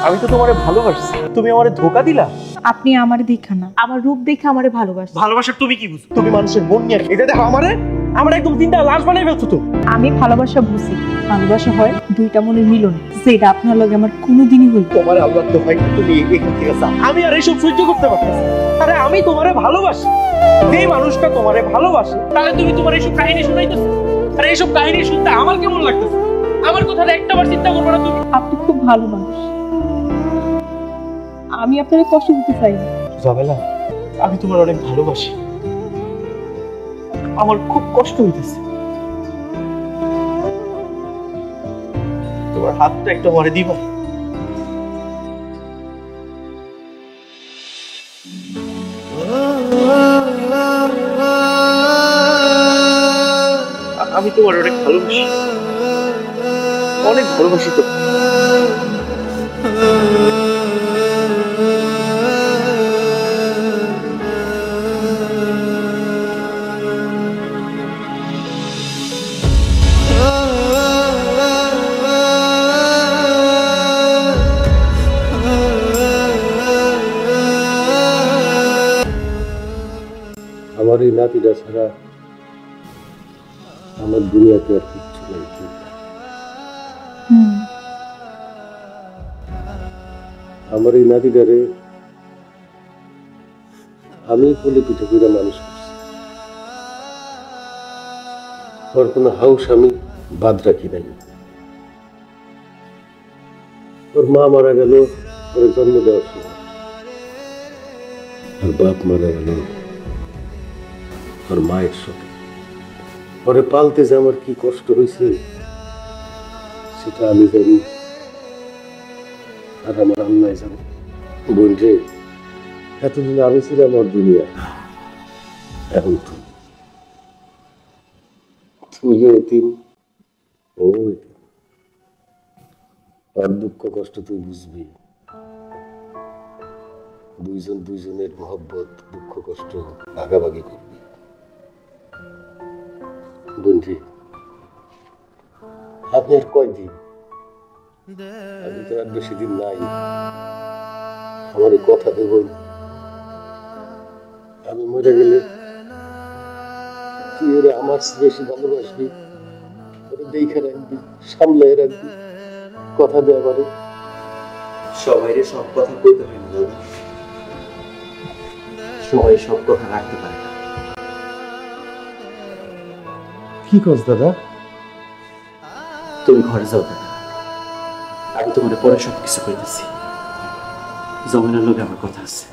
আমি তো তোমারে ভালোবাসছি, তুমি আমারে ধোকা দিলা। আপনি আমারে দেখা না, আমার রূপ দেখে আমারে ভালোবাসেন। ভালোবাসা তুমি কি বুঝো? তুমি মানুষের মন নিয়ে এটা দেখো আমারে আমার একদম তিনটা লাশ বানাই ফেলছো তো। আমি ভালোবাসা বুঝি, ভালোবাসা হয় দুইটা মনের মিলন, যেটা আপনার লগে আমার কোনোদিনই হইল। তোমার আল্লাহ তো হয় তুমি এখান থেকে যাও, আমি আর এইসব সহ্য করতে পারতেছি। আরে আমি তোমারে ভালোবাসি, যেই মানুষটা তোমারে ভালোবাসে তাহলে তুমি তোমার এইসব কাহিনী শুনাইতেছো। আরে এইসব কাহিনী শুনতে আমার কেমন লাগতেছে? আমার কথাটা একটাবার চিন্তা করবে না তুমি? আপনি খুব ভালো মানুষ, আমি আপনাকে কষ্ট দিতে চাই না। জামেলা, আমি তোমার অনেক ভালোবাসি, আমার খুব কষ্ট হইতেছে। তোমার হাতটা একটু মারে দিবা? আমি তোমার অনেক ভালোবাসি, অনেক ভালোবাসি তো। আমার এই নাতিটা ছাড়া আমার দুনিয়াতে আর কিচ্ছু নেই। আমার এই নাতিটারে আমি কোলে পিঠে করে মানুষ করছি, ওর কোনো হাউস আমি বাদ রাখি নাই। ওর মা মারা গেল ওর জন্ম দেওয়ার সময়, আর বাপ মারা গেল ওর মায়ের সাথে। ওরে পালতে যে আমার কি কষ্ট হয়েছে সেটা আমি জানি, আর আমার আল্লাহ জানে। বোন রে, এতদিন আমি ছিলাম আমার দুনিয়া, এখন তুইও এতিম, ও এতিম। আর দুঃখ কষ্ট তুই বুঝবি, দুইজন দুইজনের মহব্বত দুঃখ কষ্ট ভাগাভাগি করবি। বন্ধু, আপনি আর কয়দিন? আমি তো আর বেশি দিন নাই। আমার কথা দেবেন, আমি মরে গেলে তুই ওরা আমার বেশি ভালোবাসবি, ওরা দেখে রাখবি, সামলাই রাখবি, কথা দে আমারে। সবাই সব কথা কইতে হয় না দাদা, সবাই সব কথা রাখতে পারে না। কি কস দাদা? তুমি ঘরে যাও দাদা, আমি তোমার পরে সবকিছু কইতেছি। জমিনের লোকে আমার কথা আছে।